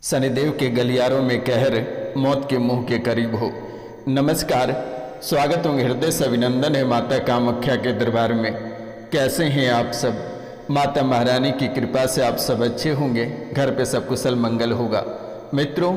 शनिदेव के गलियारों में कहर, मौत के मुंह के करीब हो। नमस्कार, स्वागत और हृदय से अभिनंदन है माता कामाख्या के दरबार में। कैसे हैं आप सब? माता महारानी की कृपा से आप सब अच्छे होंगे, घर पे सब कुशल मंगल होगा। मित्रों,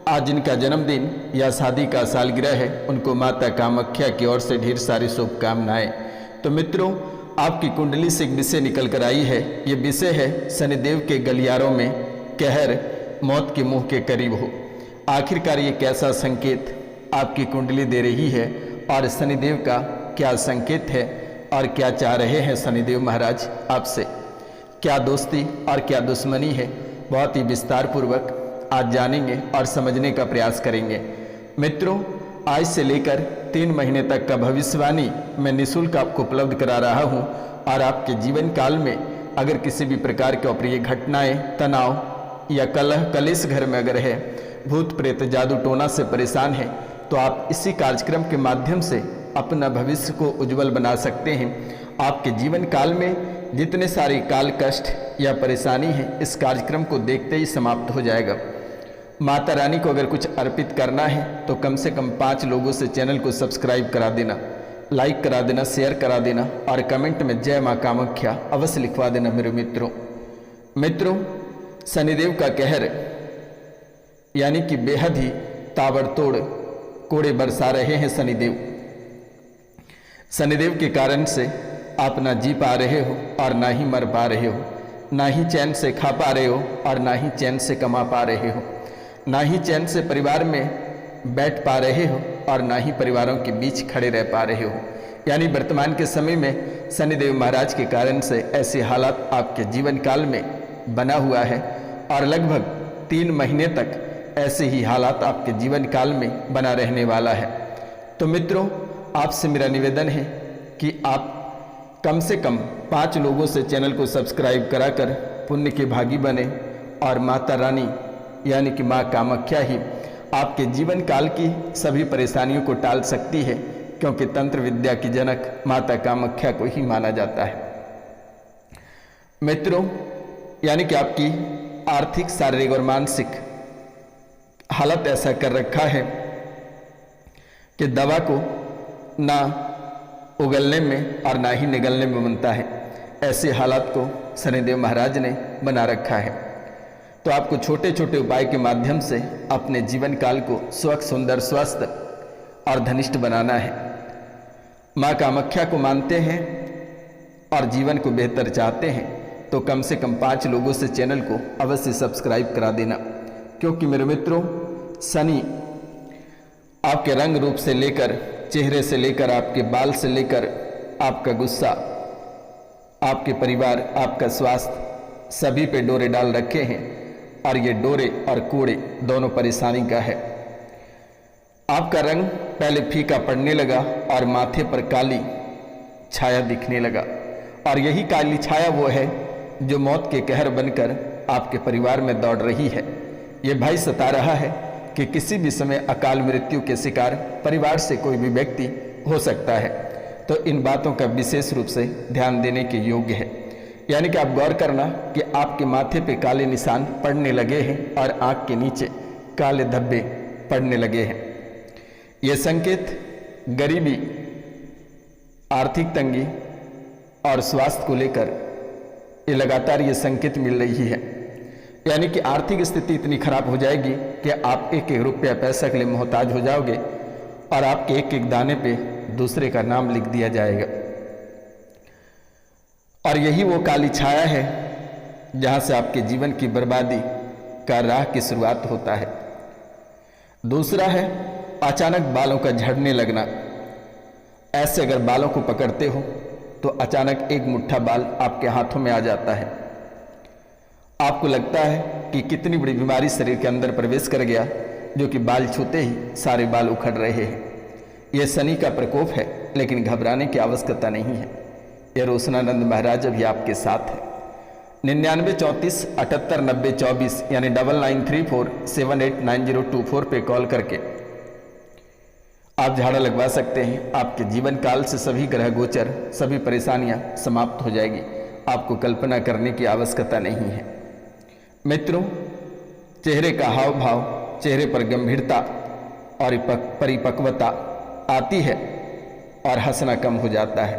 आज जिनका जन्मदिन या शादी का सालगिरह है, उनको माता कामाख्या की ओर से ढेर सारी शुभकामनाएं। तो मित्रों, आपकी कुंडली से एक विषय निकल कर आई है। ये विषय है शनिदेव के गलियारों में कहर, मौत के मुंह के करीब हो। आखिरकार ये कैसा संकेत आपकी कुंडली दे रही है और शनिदेव का क्या संकेत है और क्या चाह रहे हैं शनिदेव महाराज आपसे? क्या दोस्ती और क्या दुश्मनी है, बहुत ही विस्तार पूर्वक आज जानेंगे और समझने का प्रयास करेंगे। मित्रों, आज से लेकर 3 महीने तक का भविष्यवाणी मैं निःशुल्क आपको उपलब्ध करा रहा हूं और आपके जीवन काल में अगर किसी भी प्रकार की अप्रिय घटनाएं, तनाव या कलह कलेश घर में अगर है, भूत प्रेत जादू टोना से परेशान है, तो आप इसी कार्यक्रम के माध्यम से अपना भविष्य को उज्जवल बना सकते हैं। आपके जीवन काल में जितने सारे काल कष्ट या परेशानी है, इस कार्यक्रम को देखते ही समाप्त हो जाएगा। माता रानी को अगर कुछ अर्पित करना है तो कम से कम 5 लोगों से चैनल को सब्सक्राइब करा देना, लाइक करा देना, शेयर करा देना और कमेंट में जय माँ कामाख्या अवश्य लिखवा देना मेरे मित्रों, शनिदेव का कहर यानी कि बेहद ही ताबड़तोड़ कोड़े बरसा रहे हैं शनिदेव के कारण से आप ना जी पा रहे हो और ना ही मर पा रहे हो, ना ही चैन से खा पा रहे हो और ना ही चैन से कमा पा रहे हो, ना ही चैन से परिवार में बैठ पा रहे हो और ना ही परिवारों के बीच खड़े रह पा रहे हो। यानी वर्तमान के समय में शनिदेव महाराज के कारण से ऐसे हालात आपके जीवन काल में बना हुआ है और लगभग 3 महीने तक ऐसे ही हालात आपके जीवन काल में बना रहने वाला है। तो मित्रों, आपसे मेरा निवेदन है कि आप कम से कम 5 लोगों से चैनल को सब्सक्राइब कराकर पुण्य के भागी बने और माता रानी यानी कि माँ कामाख्या ही आपके जीवन काल की सभी परेशानियों को टाल सकती है, क्योंकि तंत्र विद्या की जनक माता कामाख्या को ही माना जाता है। मित्रों, यानी कि आपकी आर्थिक, शारीरिक और मानसिक हालत ऐसा कर रखा है कि दवा को ना उगलने में और ना ही निगलने में बनता है। ऐसे हालात को शनिदेव महाराज ने बना रखा है। तो आपको छोटे छोटे उपाय के माध्यम से अपने जीवन काल को स्वच्छ, सुंदर, स्वस्थ और धनिष्ठ बनाना है। माँ कामाख्या को मानते हैं और जीवन को बेहतर चाहते हैं तो कम से कम 5 लोगों से चैनल को अवश्य सब्सक्राइब करा देना, क्योंकि मेरे मित्रों, शनि आपके रंग रूप से लेकर, चेहरे से लेकर, आपके बाल से लेकर, आपका गुस्सा, आपके परिवार, आपका स्वास्थ्य, सभी पे डोरे डाल रखे हैं और ये डोरे और कोड़े दोनों परेशानी का है। आपका रंग पहले फीका पड़ने लगा और माथे पर काली छाया दिखने लगा, और यही काली छाया वो है जो मौत के कहर बनकर आपके परिवार में दौड़ रही है। ये भय सता रहा है कि किसी भी समय अकाल मृत्यु के शिकार परिवार से कोई भी व्यक्ति हो सकता है। तो इन बातों का विशेष रूप से ध्यान देने के योग्य है। यानी कि आप गौर करना कि आपके माथे पे काले निशान पड़ने लगे हैं और आंख के नीचे काले धब्बे पड़ने लगे हैं। ये संकेत गरीबी, आर्थिक तंगी और स्वास्थ्य को लेकर ये लगातार ये संकेत मिल रही है। यानी कि आर्थिक स्थिति इतनी खराब हो जाएगी कि आप एक एक रुपया पैसा के लिए मोहताज हो जाओगे और आपके एक एक दाने पे दूसरे का नाम लिख दिया जाएगा। और यही वो काली छाया है जहां से आपके जीवन की बर्बादी का राह की शुरुआत होता है। दूसरा है अचानक बालों का झड़ने लगना। ऐसे अगर बालों को पकड़ते हो तो अचानक एक मुट्ठा बाल आपके हाथों में आ जाता है। आपको लगता है कि कितनी बड़ी बीमारी शरीर के अंदर प्रवेश कर गया, जो कि बाल छूते ही सारे बाल उखड़ रहे हैं। यह शनि का प्रकोप है, लेकिन घबराने की आवश्यकता नहीं है। यह रोशनानंद महाराज अभी आपके साथ है। 99 34 78 90 24 यानी 9934 789024 पे कॉल करके आप झाड़ा लगवा सकते हैं। आपके जीवन काल से सभी ग्रह गोचर, सभी परेशानियां समाप्त हो जाएगी। आपको कल्पना करने की आवश्यकता नहीं है। मित्रों, चेहरे का हाव भाव, चेहरे पर गंभीरता और परिपक्वता आती है और हंसना कम हो जाता है।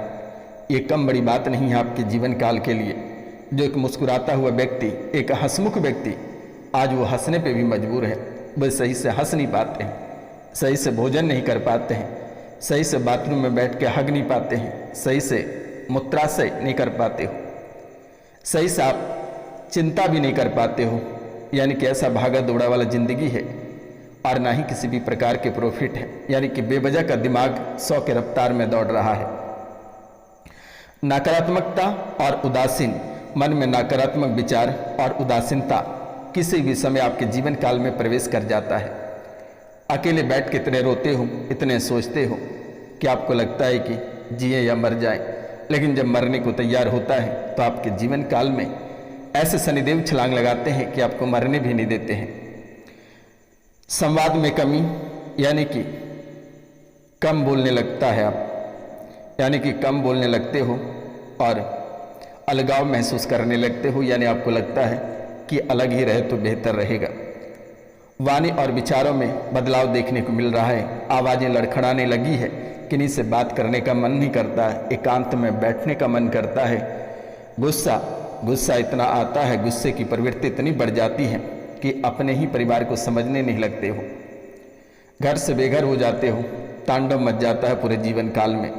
ये कम बड़ी बात नहीं है आपके जीवन काल के लिए। जो एक मुस्कुराता हुआ व्यक्ति, एक हंसमुख व्यक्ति, आज वो हंसने पे भी मजबूर है। वे सही से हंस नहीं पाते हैं, सही से भोजन नहीं कर पाते हैं, सही से बाथरूम में बैठ के हग नहीं पाते हैं, सही से मूत्राशय नहीं कर पाते हो, सही से आप चिंता भी नहीं कर पाते हो। यानी कि ऐसा भागा दौड़ा वाला जिंदगी है और ना ही किसी भी प्रकार के प्रॉफिट है। यानी कि बेवजह का दिमाग 100 के रफ्तार में दौड़ रहा है। नकारात्मकता और उदासीन, मन में नकारात्मक विचार और उदासीनता किसी भी समय आपके जीवन काल में प्रवेश कर जाता है। अकेले बैठ के इतने रोते हो, इतने सोचते हो कि आपको लगता है कि जिए या मर जाए, लेकिन जब मरने को तैयार होता है तो आपके जीवन काल में ऐसे शनिदेव छलांग लगाते हैं कि आपको मरने भी नहीं देते हैं। संवाद में कमी, यानी कि कम बोलने लगता है आप, यानी कि कम बोलने लगते हो और अलगाव महसूस करने लगते हो। यानी आपको लगता है कि अलग ही रहे तो बेहतर रहेगा। वाणी और विचारों में बदलाव देखने को मिल रहा है। आवाज़ें लड़खड़ाने लगी है, किन्हीं से बात करने का मन नहीं करता है, एकांत में बैठने का मन करता है। गुस्सा इतना आता है, गुस्से की प्रवृत्ति इतनी बढ़ जाती है कि अपने ही परिवार को समझने नहीं लगते हो, घर से बेघर हो जाते हो, तांडव मच जाता है पूरे जीवन काल में।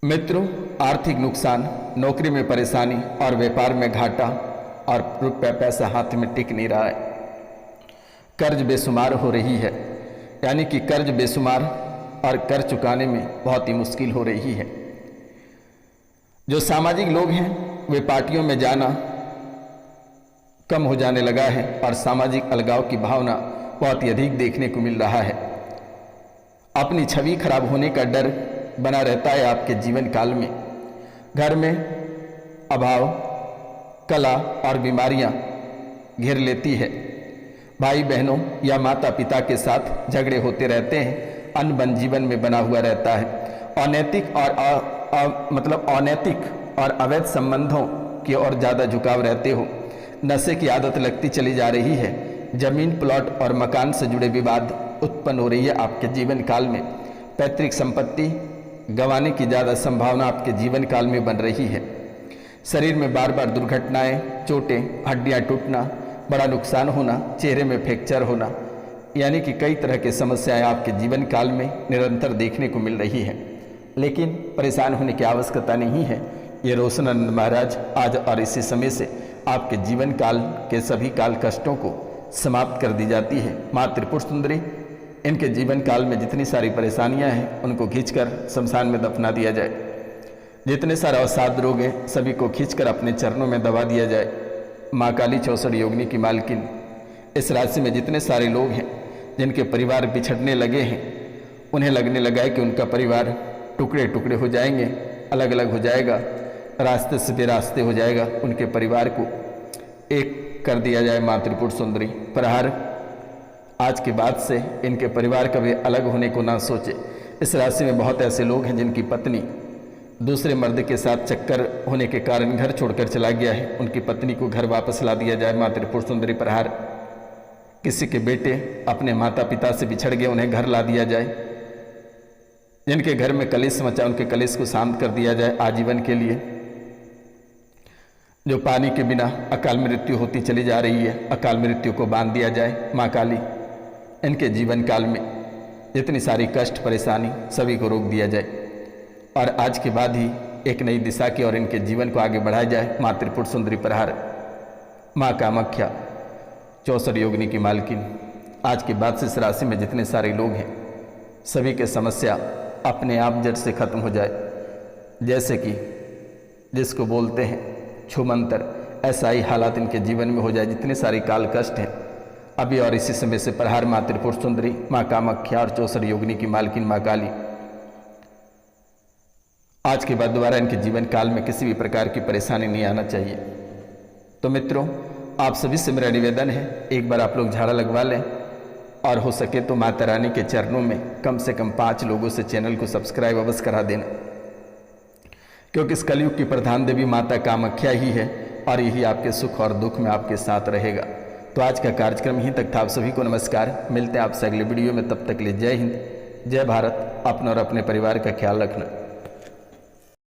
मित्रों, आर्थिक नुकसान, नौकरी में परेशानी और व्यापार में घाटा और रुपया पैसा हाथ में टिक नहीं रहा है। कर्ज बेशुमार हो रही है, यानी कि कर्ज बेशुमार और कर्ज चुकाने में बहुत ही मुश्किल हो रही है। जो सामाजिक लोग हैं वे पार्टियों में जाना कम हो जाने लगा है और सामाजिक अलगाव की भावना बहुत ही अधिक देखने को मिल रहा है। अपनी छवि खराब होने का डर बना रहता है आपके जीवन काल में। घर में अभाव, कला और बीमारियां घेर लेती है। भाई बहनों या माता पिता के साथ झगड़े होते रहते हैं। अनबन जीवन में बना हुआ रहता है। अनैतिक और अवैध संबंधों की ओर ज़्यादा झुकाव रहते हो। नशे की आदत लगती चली जा रही है। जमीन, प्लॉट और मकान से जुड़े विवाद उत्पन्न हो रही है आपके जीवन काल में। पैतृक संपत्ति गंवाने की ज़्यादा संभावना आपके जीवन काल में बन रही है। शरीर में बार बार दुर्घटनाएं, चोटें, हड्डियां टूटना, बड़ा नुकसान होना, चेहरे में फ्रैक्चर होना, यानी कि कई तरह की समस्याएं आपके जीवन काल में निरंतर देखने को मिल रही है। लेकिन परेशान होने की आवश्यकता नहीं है। ये रोशनानंद महाराज आज और इसी समय से आपके जीवन काल के सभी काल कष्टों को समाप्त कर दी जाती है। माँ त्रिपुर सुंदरी इनके जीवन काल में जितनी सारी परेशानियां हैं उनको खींचकर शमशान में दफना दिया जाए। जितने सारे अवसाद रोग हैं सभी को खींचकर अपने चरणों में दबा दिया जाए। माँ काली 64 योगिनी की मालकिन, इस राशि में जितने सारे लोग हैं जिनके परिवार बिछड़ने लगे हैं, उन्हें लगने लगा है कि उनका परिवार टुकड़े टुकड़े हो जाएंगे, अलग अलग हो जाएगा, रास्ते से बेरास्ते हो जाएगा, उनके परिवार को एक कर दिया जाए माँ त्रिपुर सुंदरी। प्रहार आज के बाद से इनके परिवार कभी अलग होने को ना सोचे। इस राशि में बहुत ऐसे लोग हैं जिनकी पत्नी दूसरे मर्द के साथ चक्कर होने के कारण घर छोड़कर चला गया है। उनकी पत्नी को घर वापस ला दिया जाए माँ त्रिपुर सुंदरी। प्रहार किसी के बेटे अपने माता पिता से बिछड़ गए, उन्हें घर ला दिया जाए। जिनके घर में कलेश मचा उनके कलेश को शांत कर दिया जाए आजीवन के लिए। जो पानी के बिना अकाल मृत्यु होती चली जा रही है, अकाल मृत्यु को बांध दिया जाए माँ काली। इनके जीवन काल में जितनी सारी कष्ट परेशानी सभी को रोक दिया जाए और आज के बाद ही एक नई दिशा की और इनके जीवन को आगे बढ़ाया जाए माँ त्रिपुर सुंदरी। प्रहार माँ कामाख्या 64 योगिनी की मालकिन, आज के बाद से इस राशि में जितने सारे लोग हैं सभी के समस्या अपने आप जड़ से खत्म हो जाए। जैसे कि जिसको बोलते हैं छुमंतर, ऐसा ही हालात इनके जीवन में हो जाए। जितने सारे काल कष्ट हैं अभी और इसी समय से प्रहार माँ त्रिपुर सुंदरी, माँ कामाख्या और 64 योगिनी की मालकिन माँ काली। आज के बाद दोबारा इनके जीवन काल में किसी भी प्रकार की परेशानी नहीं आना चाहिए। तो मित्रों, आप सभी से मेरा निवेदन है, एक बार आप लोग झाड़ा लगवा लें और हो सके तो माता रानी के चरणों में कम से कम 5 लोगों से चैनल को सब्सक्राइब अवश्य करा देना, क्योंकि इस कलयुग की प्रधान देवी माता कामाख्या ही है। और यही आपके सुख और दुख में आपके साथ रहेगा। तो आज का कार्यक्रम यहीं तक था। आप सभी को नमस्कार। मिलते हैं आपसे अगले वीडियो में। तब तक के लिए जय हिंद, जय भारत। अपना और अपने परिवार का ख्याल रखना।